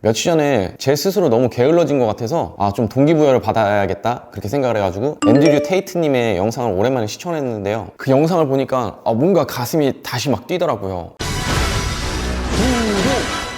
며칠 전에 제 스스로 너무 게을러진 것 같아서 좀 동기부여를 받아야겠다 그렇게 생각을 해가지고 앤드류 테이트님의 영상을 오랜만에 시청했는데요. 그 영상을 보니까 뭔가 가슴이 다시 막 뛰더라고요.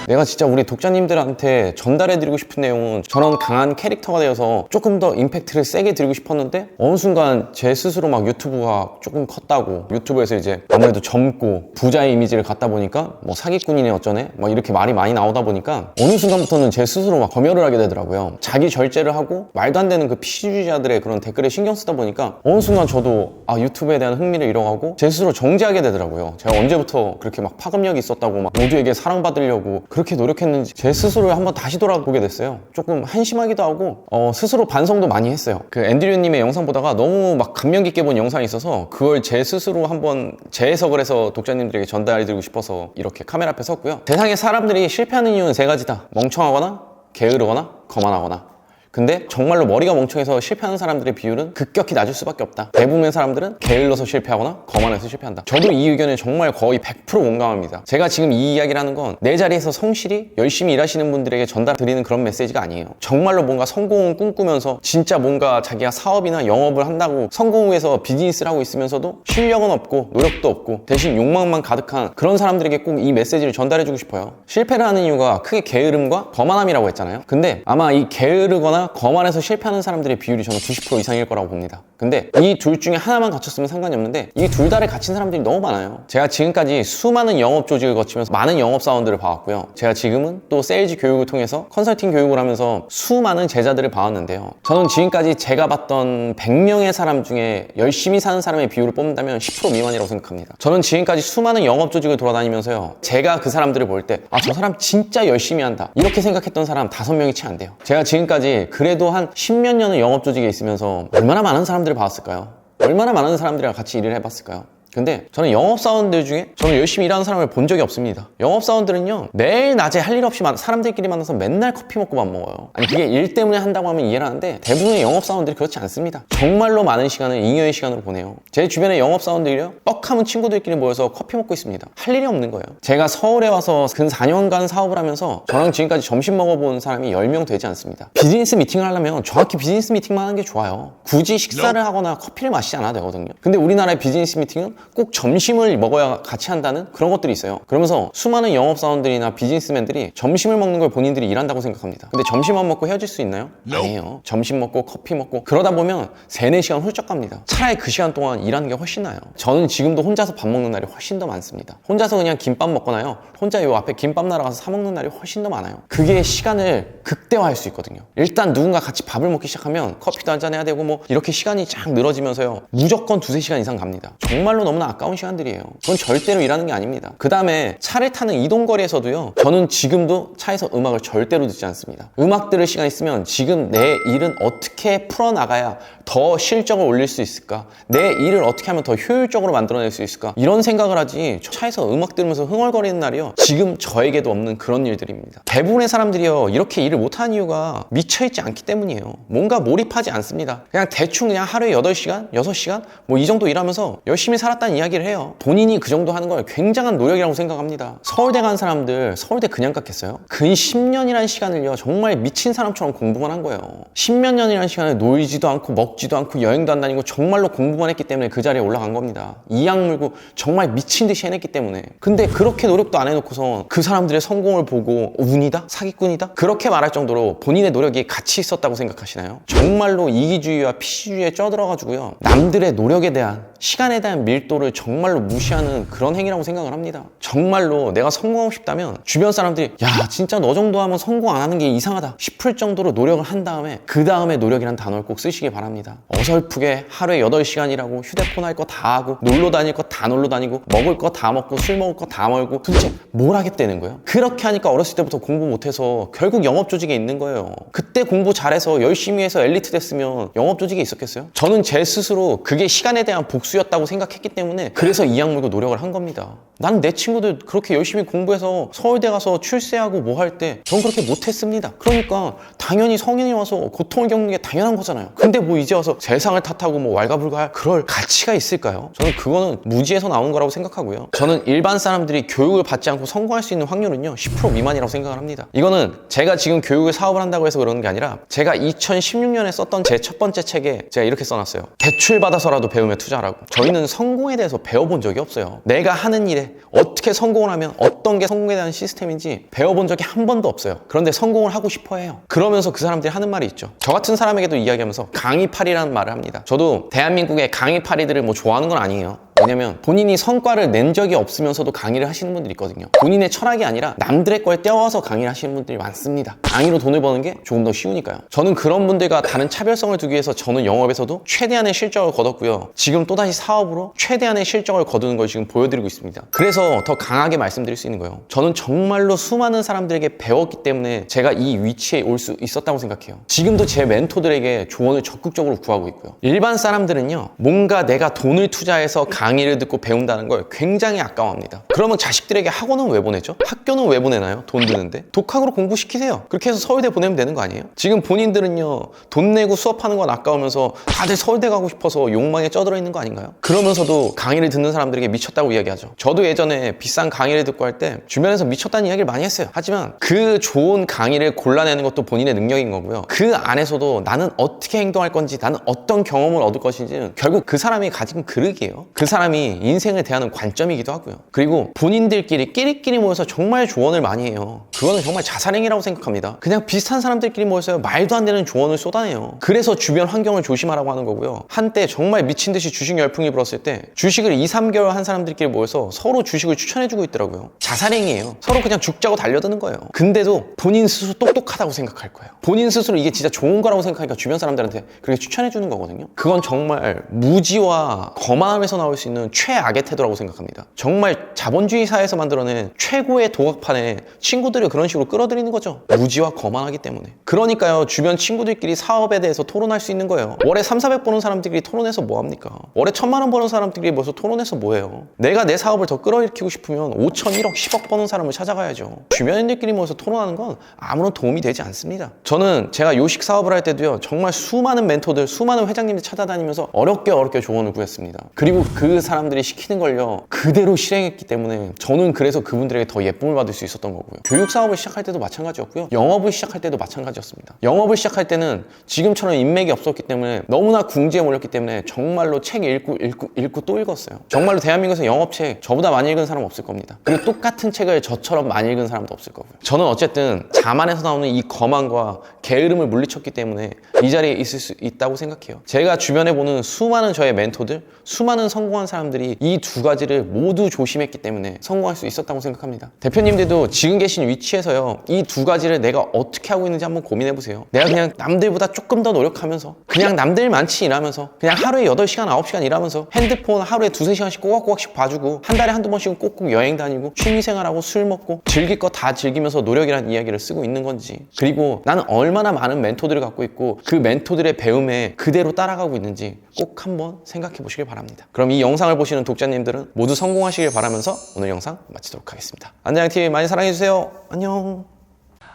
내가 진짜 우리 독자님들한테 전달해드리고 싶은 내용은 저런 강한 캐릭터가 되어서 조금 더 임팩트를 세게 드리고 싶었는데 어느 순간 제 스스로 막 유튜브가 조금 컸다고, 유튜브에서 이제 아무래도 젊고 부자의 이미지를 갖다 보니까 뭐 사기꾼이네 어쩌네 막 이렇게 말이 많이 나오다 보니까 어느 순간부터는 제 스스로 막 검열을 하게 되더라고요. 자기 절제를 하고 말도 안 되는 그 피시주의자들의 그런 댓글에 신경 쓰다 보니까 어느 순간 저도 유튜브에 대한 흥미를 잃어가고 제 스스로 정지하게 되더라고요. 제가 언제부터 그렇게 막 파급력이 있었다고 막 모두에게 사랑받으려고 그렇게 노력했는지 제 스스로를 한번 다시 돌아보게 됐어요. 조금 한심하기도 하고 스스로 반성도 많이 했어요. 그 앤드류님의 영상 보다가 너무 막 감명 깊게 본 영상이 있어서 그걸 제 스스로 한번 재해석을 해서 독자님들에게 전달해드리고 싶어서 이렇게 카메라 앞에 섰고요. 세상에 사람들이 실패하는 이유는 세 가지다. 멍청하거나 게으르거나 거만하거나. 근데 정말로 머리가 멍청해서 실패하는 사람들의 비율은 급격히 낮을 수밖에 없다. 대부분의 사람들은 게을러서 실패하거나 거만해서 실패한다. 저도 이 의견에 정말 거의 100% 공감합니다. 제가 지금 이 이야기를 하는 건 내 자리에서 성실히 열심히 일하시는 분들에게 전달드리는 그런 메시지가 아니에요. 정말로 뭔가 성공을 꿈꾸면서 진짜 뭔가 자기가 사업이나 영업을 한다고 성공을 위해서 비즈니스를 하고 있으면서도 실력은 없고 노력도 없고 대신 욕망만 가득한 그런 사람들에게 꼭 이 메시지를 전달해주고 싶어요. 실패를 하는 이유가 크게 게으름과 거만함이라고 했잖아요. 근데 아마 이 게으르거나 거만해서 실패하는 사람들의 비율이 저는 90% 이상일 거라고 봅니다. 근데 이 둘 중에 하나만 갖췄으면 상관이 없는데 이 둘 다를 갖춘 사람들이 너무 많아요. 제가 지금까지 수많은 영업 조직을 거치면서 많은 영업사원들을 봐왔고요. 제가 지금은 또 세일즈 교육을 통해서 컨설팅 교육을 하면서 수많은 제자들을 봐왔는데요. 저는 지금까지 제가 봤던 100명의 사람 중에 열심히 사는 사람의 비율을 뽑는다면 10% 미만이라고 생각합니다. 저는 지금까지 수많은 영업 조직을 돌아다니면서요. 제가 그 사람들을 볼 때 저 사람 진짜 열심히 한다 이렇게 생각했던 사람 5명이 채 안 돼요. 제가 지금까지 그래도 한 10몇 년은 영업 조직에 있으면서 얼마나 많은 사람들을 봐왔을까요? 얼마나 많은 사람들이랑 같이 일을 해봤을까요? 근데 저는 영업사원들 중에 저는 열심히 일하는 사람을 본 적이 없습니다. 영업사원들은요 매일 낮에 할 일 없이 사람들끼리 만나서 맨날 커피 먹고 밥 먹어요. 아니 그게 일 때문에 한다고 하면 이해를 하는데 대부분의 영업사원들이 그렇지 않습니다. 정말로 많은 시간을 잉여의 시간으로 보내요. 제 주변에 영업사원들이요 뻑하면 친구들끼리 모여서 커피 먹고 있습니다. 할 일이 없는 거예요. 제가 서울에 와서 근 4년간 사업을 하면서 저랑 지금까지 점심 먹어본 사람이 10명 되지 않습니다. 비즈니스 미팅을 하려면 정확히 비즈니스 미팅만 하는 게 좋아요. 굳이 식사를 하거나 커피를 마시지 않아도 되거든요. 근데 우리나라의 비즈니스 미팅은 꼭 점심을 먹어야 같이 한다는 그런 것들이 있어요. 그러면서 수많은 영업사원들이나 비즈니스맨들이 점심을 먹는 걸 본인들이 일한다고 생각합니다. 근데 점심만 먹고 헤어질 수 있나요? 아니에요. 점심 먹고 커피 먹고 그러다 보면 3-4시간 훌쩍 갑니다. 차라리 그 시간 동안 일하는 게 훨씬 나아요. 저는 지금도 혼자서 밥 먹는 날이 훨씬 더 많습니다. 혼자서 그냥 김밥 먹거나요. 혼자 요 앞에 김밥 나러 가서 사 먹는 날이 훨씬 더 많아요. 그게 시간을 극대화할 수 있거든요. 일단 누군가 같이 밥을 먹기 시작하면 커피도 한잔 해야 되고 뭐 이렇게 시간이 쫙 늘어지면서요. 무조건 2-3시간 이상 갑니다. 정말로 너무나 아까운 시간들이에요. 그건 절대로 일하는 게 아닙니다. 그 다음에 차를 타는 이동거리에서도요. 저는 지금도 차에서 음악을 절대로 듣지 않습니다. 음악 들을 시간 있으면 지금 내 일은 어떻게 풀어나가야 더 실적을 올릴 수 있을까? 내 일을 어떻게 하면 더 효율적으로 만들어낼 수 있을까? 이런 생각을 하지 차에서 음악 들으면서 흥얼거리는 날이요. 지금 저에게도 없는 그런 일들입니다. 대부분의 사람들이요. 이렇게 일을 못하는 이유가 미쳐있지 않기 때문이에요. 뭔가 몰입하지 않습니다. 그냥 대충 그냥 하루에 8시간, 6시간 뭐 이 정도 일하면서 열심히 살았다는 이야기를 해요. 본인이 그 정도 하는 걸 굉장한 노력이라고 생각합니다. 서울대 간 사람들 서울대 그냥 갔겠어요? 근 10년이라는 시간을요. 정말 미친 사람처럼 공부만 한 거예요. 10몇 년이라는 시간을 놀지도 않고 먹지도 않고 여행도 안 다니고 정말로 공부만 했기 때문에 그 자리에 올라간 겁니다. 이악 물고 정말 미친 듯이 해냈기 때문에. 근데 그렇게 노력도 안 해놓고서 그 사람들의 성공을 보고 운이다? 사기꾼이다? 그렇게 말할 정도로 본인의 노력이 가치 있었다고 생각하시나요? 정말로 이기주의와 피시주의에 쪄들어가지고요. 남들의 노력에 대한 시간에 대한 밀도를 정말로 무시하는 그런 행위라고 생각을 합니다. 정말로 내가 성공하고 싶다면 주변 사람들이 야 진짜 너 정도 하면 성공 안 하는 게 이상하다 싶을 정도로 노력을 한 다음에 그 다음에 노력이란 단어를 꼭 쓰시기 바랍니다. 어설프게 하루에 8시간이라고 휴대폰 할 거 다 하고 놀러 다닐 거 다 놀러 다니고 먹을 거 다 먹고 술 먹을 거 다 먹고 도대체 뭘 하겠다는 거예요? 그렇게 하니까 어렸을 때부터 공부 못해서 결국 영업조직에 있는 거예요. 그때 공부 잘해서 열심히 해서 엘리트 됐으면 영업조직에 있었겠어요? 저는 제 스스로 그게 시간에 대한 복수 복수였다고 생각했기 때문에 그래서 이 악물고 노력을 한 겁니다. 나는 내 친구들 그렇게 열심히 공부해서 서울대 가서 출세하고 뭐 할 때 전 그렇게 못했습니다. 그러니까 당연히 성인이 와서 고통을 겪는 게 당연한 거잖아요. 근데 뭐 이제 와서 세상을 탓하고 뭐 왈가불가할 그럴 가치가 있을까요? 저는 그거는 무지에서 나온 거라고 생각하고요. 저는 일반 사람들이 교육을 받지 않고 성공할 수 있는 확률은요 10% 미만이라고 생각을 합니다. 이거는 제가 지금 교육을 사업을 한다고 해서 그러는 게 아니라 제가 2016년에 썼던 제 첫 번째 책에 제가 이렇게 써놨어요. 대출 받아서라도 배우며 투자하라고. 저희는 성공에 대해서 배워본 적이 없어요. 내가 하는 일에 어떻게 성공을 하면 어떤 게 성공에 대한 시스템인지 배워본 적이 한 번도 없어요. 그런데 성공을 하고 싶어 해요. 그러면서 그 사람들이 하는 말이 있죠. 저 같은 사람에게도 이야기하면서 강의팔이라는 말을 합니다. 저도 대한민국의 강의팔이들을 뭐 좋아하는 건 아니에요. 왜냐면 본인이 성과를 낸 적이 없으면서도 강의를 하시는 분들이 있거든요. 본인의 철학이 아니라 남들의 걸 떼어와서 강의를 하시는 분들이 많습니다. 강의로 돈을 버는 게 조금 더 쉬우니까요. 저는 그런 분들과 다른 차별성을 두기 위해서 저는 영업에서도 최대한의 실적을 거뒀고요. 지금 또다시 사업으로 최대한의 실적을 거두는 걸 지금 보여드리고 있습니다. 그래서 더 강하게 말씀드릴 수 있는 거예요. 저는 정말로 수많은 사람들에게 배웠기 때문에 제가 이 위치에 올 수 있었다고 생각해요. 지금도 제 멘토들에게 조언을 적극적으로 구하고 있고요. 일반 사람들은요, 뭔가 내가 돈을 투자해서 강의를 듣고 배운다는 걸 굉장히 아까워합니다. 그러면 자식들에게 학원은 왜 보내죠? 학교는 왜 보내나요? 돈 드는데? 독학으로 공부시키세요. 그렇게 해서 서울대 보내면 되는 거 아니에요? 지금 본인들은요, 돈 내고 수업하는 건 아까우면서 다들 서울대 가고 싶어서 욕망에 쪄들어 있는 거 아닌가요? 그러면서도 강의를 듣는 사람들에게 미쳤다고 이야기하죠. 저도 예전에 비싼 강의를 듣고 할 때 주변에서 미쳤다는 이야기를 많이 했어요. 하지만 그 좋은 강의를 골라내는 것도 본인의 능력인 거고요. 그 안에서도 나는 어떻게 행동할 건지, 나는 어떤 경험을 얻을 것인지는 결국 그 사람이 가진 그릇이에요. 그 사람이 인생을 대하는 관점이기도 하고요. 그리고 본인들끼리 끼리끼리 모여서 정말 조언을 많이 해요. 그거는 정말 자살행위라고 생각합니다. 그냥 비슷한 사람들끼리 모여서 말도 안 되는 조언을 쏟아내요. 그래서 주변 환경을 조심하라고 하는 거고요. 한때 정말 미친 듯이 주식 열풍이 불었을 때 주식을 2, 3개월 한 사람들끼리 모여서 서로 주식을 추천해주고 있더라고요. 자살행위예요. 서로 그냥 죽자고 달려드는 거예요. 근데도 본인 스스로 똑똑하다고 생각할 거예요. 본인 스스로 이게 진짜 좋은 거라고 생각하니까 주변 사람들한테 그렇게 추천해주는 거거든요. 그건 정말 무지와 거만함에서 나올 수 있는 최악의 태도라고 생각합니다. 정말 자본주의 사회에서 만들어낸 최고의 도각판에 친구들을 그런 식으로 끌어들이는 거죠. 무지와 거만하기 때문에. 그러니까요, 주변 친구들끼리 사업에 대해서 토론할 수 있는 거예요. 월에 3, 400 버는 사람들끼리 토론해서 뭐합니까? 월에 1000만 원 버는 사람들끼리 모여서 토론해서 뭐해요? 내가 내 사업을 더 끌어일으키고 싶으면 5천, 1억, 10억 버는 사람을 찾아가야죠. 주변인들끼리 모여서 토론하는 건 아무런 도움이 되지 않습니다. 저는 제가 요식 사업을 할 때도요, 정말 수많은 멘토들, 수많은 회장님들 찾아다니면서 어렵게 조언을 구했습니다. 그리고 그 사람들이 시키는 걸요, 그대로 실행했기 때문에 저는 그래서 그분들에게 더 예쁨을 받을 수 있었던 거고요. 교육 사업을 시작할 때도 마찬가지였고요. 영업을 시작할 때도 마찬가지였습니다. 영업을 시작할 때는 지금처럼 인맥이 없었기 때문에 너무나 궁지에 몰렸기 때문에 정말로 책 읽고 또 읽었어요. 정말로 대한민국에서 영업책 저보다 많이 읽은 사람 없을 겁니다. 그리고 똑같은 책을 저처럼 많이 읽은 사람도 없을 거고요. 저는 어쨌든 자만에서 나오는 이 거만과 게으름을 물리쳤기 때문에 이 자리에 있을 수 있다고 생각해요. 제가 주변에 보는 수많은 저의 멘토들, 수많은 성공한 사람들이 이 두 가지를 모두 조심했기 때문에 성공할 수 있었다고 생각합니다. 대표님들도 지금 계신 위치에서요, 이 두 가지를 내가 어떻게 하고 있는지 한번 고민해보세요. 내가 그냥 남들보다 조금 더 노력하면서, 그냥 남들만치 일하면서, 그냥 하루에 8시간, 9시간 일하면서 핸드폰 하루에 2, 3시간씩 꼬박꼬박씩 봐주고 한 달에 한두 번씩은 꼭꼭 여행 다니고 취미생활하고 술 먹고 즐길 거 다 즐기면서 노력이라는 이야기를 쓰고 있는 건지, 그리고 나는 얼마나 많은 멘토들을 갖고 있고 그 멘토들의 배움에 그대로 따라가고 있는지 꼭 한번 생각해 보시길 바랍니다. 그럼 이 영상을 보시는 독자님들은 모두 성공하시길 바라면서 오늘 영상 마치도록 하겠습니다. 안대장TV 많이 사랑해주세요. 안녕.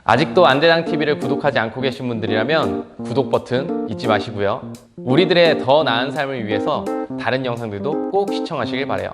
아직도 안대장TV를 구독하지 않고 계신 분들이라면 구독 버튼 잊지 마시고요. 우리들의 더 나은 삶을 위해서 다른 영상들도 꼭 시청하시길 바라요.